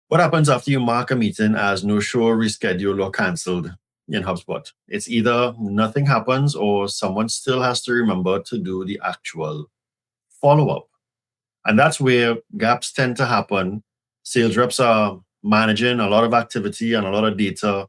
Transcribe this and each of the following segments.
What happens after you mark a meeting as no show, rescheduled, or canceled in HubSpot? It's either nothing happens or someone still has to remember to do the actual follow-up. And that's where gaps tend to happen. Sales reps are managing a lot of activity and a lot of data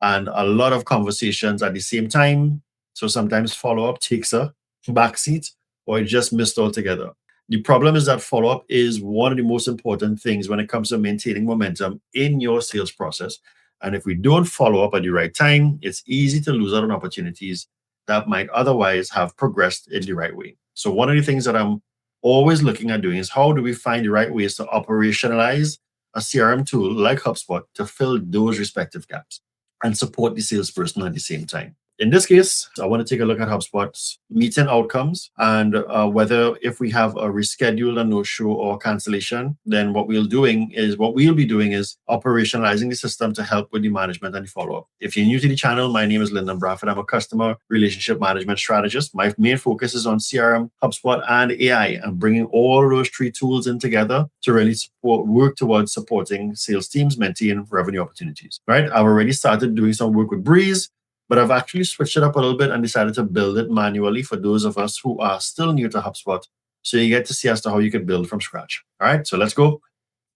and a lot of conversations at the same time. So sometimes follow-up takes a backseat or it's just missed altogether. The problem is that follow-up is one of the most important things when it comes to maintaining momentum in your sales process. And if we don't follow up at the right time, it's easy to lose out on opportunities that might otherwise have progressed in the right way. So one of the things that I'm always looking at doing is how do we find the right ways to operationalize a CRM tool like HubSpot to fill those respective gaps and support the salesperson at the same time. In this case, I want to take a look at HubSpot's meeting outcomes and whether if we have a rescheduled, a no-show, or cancellation, then what we'll be doing is operationalizing the system to help with the management and the follow-up. If you're new to the channel, my name is Lyndon Bradford. I'm a customer relationship management strategist. My main focus is on CRM, HubSpot, and AI, and bringing all of those three tools in together to really work towards supporting sales teams, maintaining revenue opportunities. Right? I've already started doing some work with Breeze, but I've actually switched it up a little bit and decided to build it manually for those of us who are still new to HubSpot. So you get to see as to how you can build from scratch. All right, so let's go.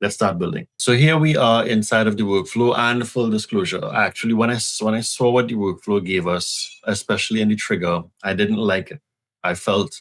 Let's start building. So here we are inside of the workflow, and full disclosure, actually, when I saw what the workflow gave us, especially in the trigger, I didn't like it. I felt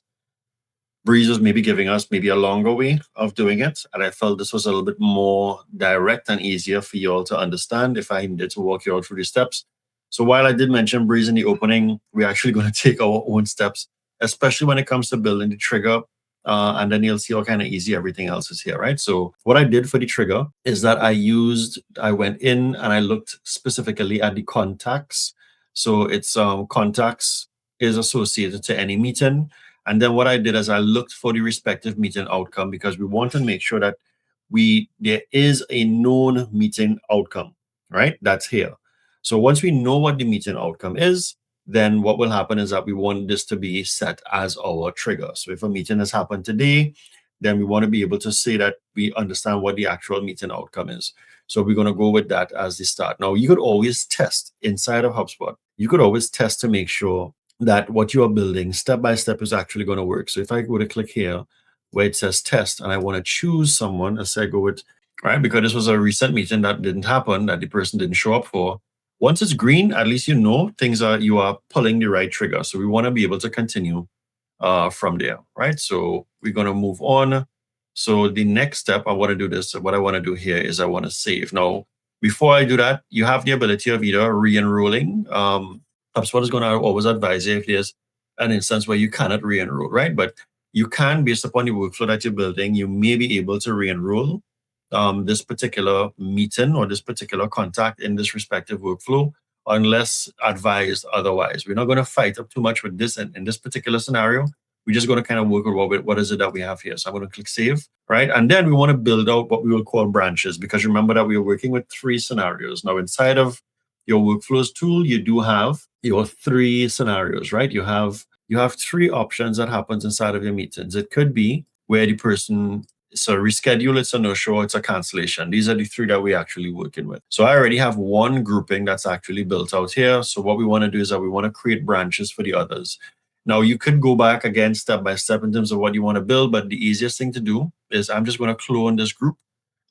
Breeze was maybe giving us maybe a longer way of doing it. And I felt this was a little bit more direct and easier for you all to understand if I needed to walk you all through the steps. So while I did mention Breeze in the opening, we're actually going to take our own steps, especially when it comes to building the trigger. And then you'll see how kind of easy everything else is here, right? So what I did for the trigger is that I went in and I looked specifically at the contacts. So it's contacts is associated to any meeting. And then what I did is I looked for the respective meeting outcome because we want to make sure that there is a known meeting outcome, right? That's here. So once we know what the meeting outcome is, then what will happen is that we want this to be set as our trigger. So if a meeting has happened today, then we want to be able to say that we understand what the actual meeting outcome is. So we're going to go with that as the start. Now, you could always test inside of HubSpot. You could always test to make sure that what you are building step by step is actually going to work. So if I go to click here where it says test and I want to choose someone, let's say I go with, right, because this was a recent meeting that didn't happen, that the person didn't show up for. Once it's green, at least you know you are pulling the right trigger. So we want to be able to continue from there, right? So we're going to move on. So the next step, I want to do this. What I want to do here is I want to save. Now, before I do that, you have the ability of either re-enrolling. HubSpot is going to always advise you if there's an instance where you cannot re-enroll, right? But you can, based upon the workflow that you're building, you may be able to re-enroll this particular meeting or this particular contact in this respective workflow, unless advised otherwise. We're not going to fight up too much with this in this particular scenario. We're just going to kind of work with what is it that we have here. So I'm going to click save, right? And then we want to build out what we will call branches, because remember that we are working with 3 scenarios. Now, inside of your workflows tool, you do have your 3 scenarios, right? You have 3 options that happens inside of your meetings. It could be where the person, so reschedule, it's a no-show, it's a cancellation. These are the 3 that we're actually working with. So I already have one grouping that's actually built out here. So what we want to do is that we want to create branches for the others. Now, you could go back again step by step in terms of what you want to build, but the easiest thing to do is I'm just going to clone this group.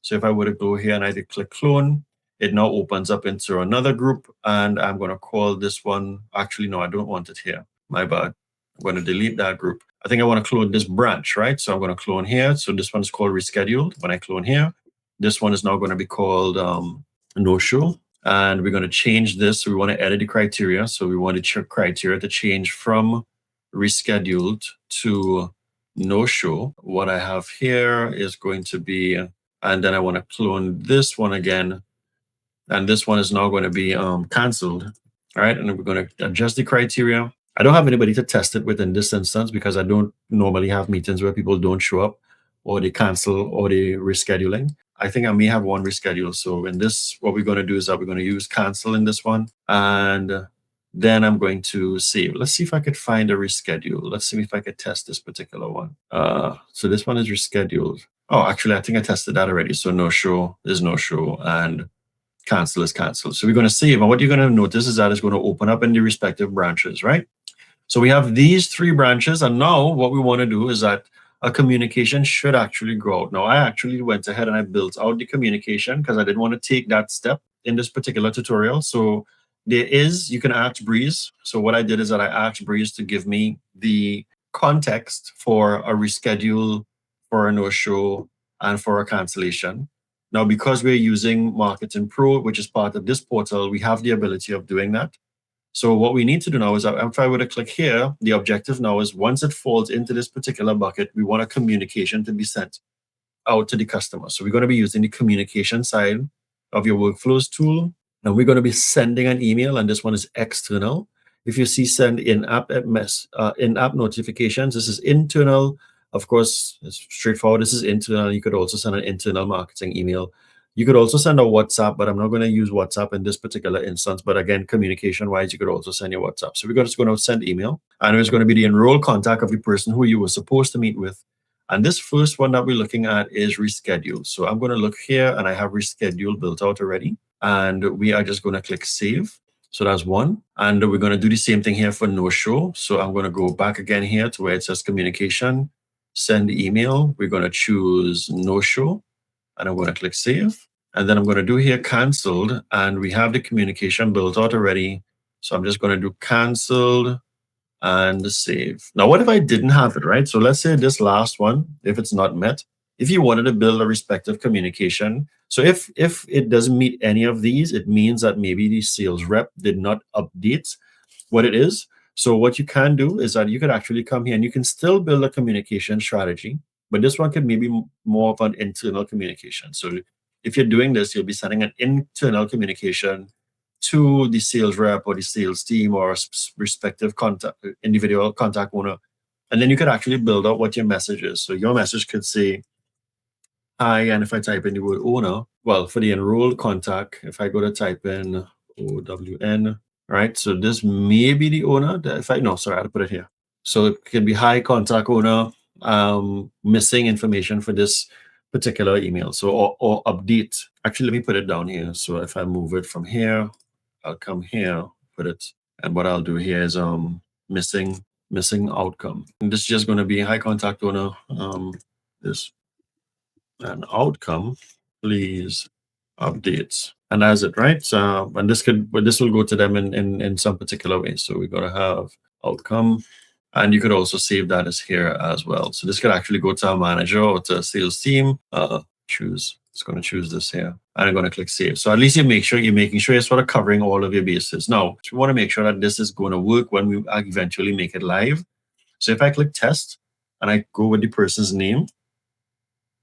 So if I were to go here and I did click clone, it now opens up into another group, and I'm going to call this one, actually, no, I don't want it here. My bad. I'm going to delete that group. I think I want to clone this branch, right? So I'm going to clone here. So this one is called rescheduled. When I clone here, this one is now going to be called no-show. And we're going to change this. So we want to edit the criteria. So we want the criteria to change from rescheduled to no-show. What I have here is going to be, and then I want to clone this one again. And this one is now going to be canceled. All right. And then we're going to adjust the criteria. I don't have anybody to test it with in this instance because I don't normally have meetings where people don't show up or they cancel or they rescheduling. I think I may have one reschedule. So in this, what we're going to do is that we're going to use cancel in this one. And then I'm going to save. Let's see if I could find a reschedule. Let's see if I could test this particular one. So this one is rescheduled. Oh, actually, I think I tested that already. So no show is no show and cancel is cancel. So we're going to save. And what you're going to notice is that it's going to open up in the respective branches, right? So we have these 3 branches. And now what we want to do is that a communication should actually go out. Now, I actually went ahead and I built out the communication because I didn't want to take that step in this particular tutorial. So you can ask Breeze. So what I did is that I asked Breeze to give me the context for a reschedule, for a no-show, and for a cancellation. Now, because we're using Marketing Pro, which is part of this portal, we have the ability of doing that. So what we need to do now is that if I were to click here, the objective now is once it falls into this particular bucket, we want a communication to be sent out to the customer. So we're going to be using the communication side of your workflows tool. And we're going to be sending an email, and this one is external. If you see send in-app in-app notifications, this is internal. Of course, it's straightforward. This is internal. You could also send an internal marketing email. You could also send a WhatsApp, but I'm not going to use WhatsApp in this particular instance. But again, communication-wise, you could also send your WhatsApp. So we're just going to send email, and it's going to be the enrolled contact of the person who you were supposed to meet with. And this first one that we're looking at is reschedule. So I'm going to look here, and I have reschedule built out already. And we are just going to click save. So that's one. And we're going to do the same thing here for no show. So I'm going to go back again here to where it says communication, send email. We're going to choose no show, and I'm going to click save. And then I'm going to do here canceled, and we have the communication built out already. So I'm just going to do canceled and save. Now, what if I didn't have it, right? So let's say this last one, if it's not met, if you wanted to build a respective communication. So if it doesn't meet any of these, it means that maybe the sales rep did not update what it is. So what you can do is that you could actually come here and you can still build a communication strategy, but this one could maybe more of an internal communication. So if you're doing this, you'll be sending an internal communication to the sales rep or the sales team or respective individual contact owner. And then you could actually build out what your message is. So your message could say, hi, and if I type in the word owner, well, for the enrolled contact, if I go to type in OWN, right? So this may be the owner. I had to put it here. So it can be hi, contact owner, missing information for this particular email. So, or update. Actually, let me put it down here. So if I move it from here, I'll come here, put it, and what I'll do here is missing outcome. And this is just going to be hi, contact owner, this an outcome, please updates. And that's it, right? So, and this will go to them in some particular way. So we got to have outcome, and you could also save that as here as well. So this could actually go to our manager or to a sales team. It's going to choose this here, and I'm going to click save. So at least you're making sure you're sort of covering all of your bases. Now, we want to make sure that this is going to work when we eventually make it live. So if I click test and I go with the person's name,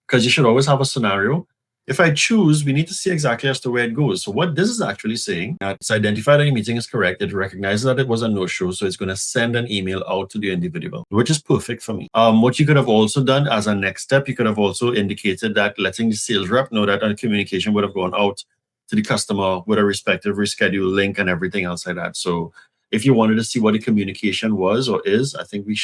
because you should always have a scenario. If I choose, we need to see exactly as to where it goes. So what this is actually saying, that it's identified that the meeting is correct. It recognizes that it was a no-show. So it's going to send an email out to the individual, which is perfect for me. What you could have also done as a next step, you could have also indicated that letting the sales rep know that a communication would have gone out to the customer with a respective reschedule link and everything else like that. So if you wanted to see what the communication was or is, I think we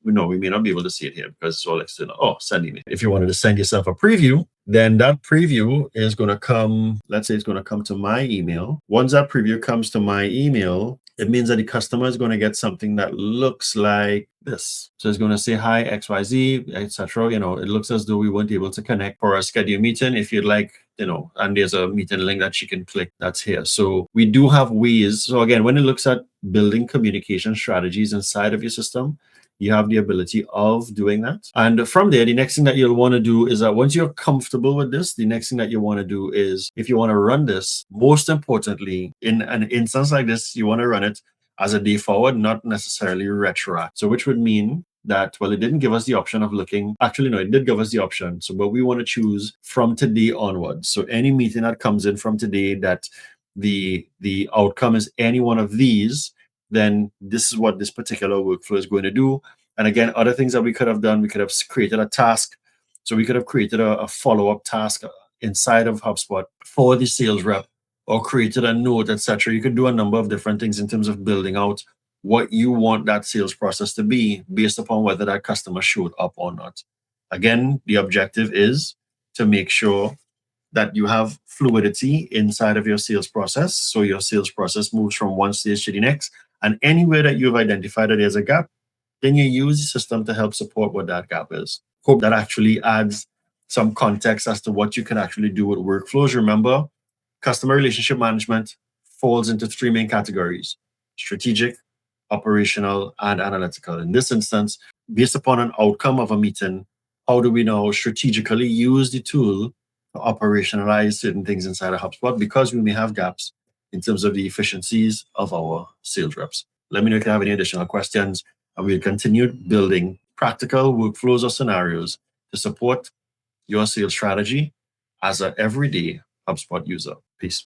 may not be able to see it here because it's all external. Oh, send email. If you wanted to send yourself a preview, then that preview is going to come, let's say it's going to come to my email. Once that preview comes to my email, it means that the customer is going to get something that looks like this. So it's going to say, hi, XYZ, etc. It looks as though we weren't able to connect for a scheduled meeting. If you'd like, and there's a meeting link that she can click that's here. So we do have ways. So again, when it looks at building communication strategies inside of your system, you have the ability of doing that. And from there, the next thing that you'll want to do is that once you're comfortable with this, the next thing that you want to do is, if you want to run this, most importantly, in an instance like this, you want to run it as a day forward, not necessarily retro. So which would mean that, well, it didn't give us the option of looking. Actually, no, it did give us the option. So, but we want to choose from today onwards. So any meeting that comes in from today that the outcome is any one of these, then this is what this particular workflow is going to do. And again, other things that we could have done, we could have created a task. So we could have created a follow-up task inside of HubSpot for the sales rep, or created a note, etc. You could do a number of different things in terms of building out what you want that sales process to be based upon whether that customer showed up or not. Again, the objective is to make sure that you have fluidity inside of your sales process. So your sales process moves from one stage to the next. And anywhere that you've identified that there's a gap, then you use the system to help support what that gap is. Hope that actually adds some context as to what you can actually do with workflows. Remember, customer relationship management falls into three main categories: strategic, operational, and analytical. In this instance, based upon an outcome of a meeting, how do we now strategically use the tool to operationalize certain things inside of HubSpot, because we may have gaps in terms of the efficiencies of our sales reps. Let me know if you have any additional questions, and we'll continue building practical workflows or scenarios to support your sales strategy as an everyday HubSpot user. Peace.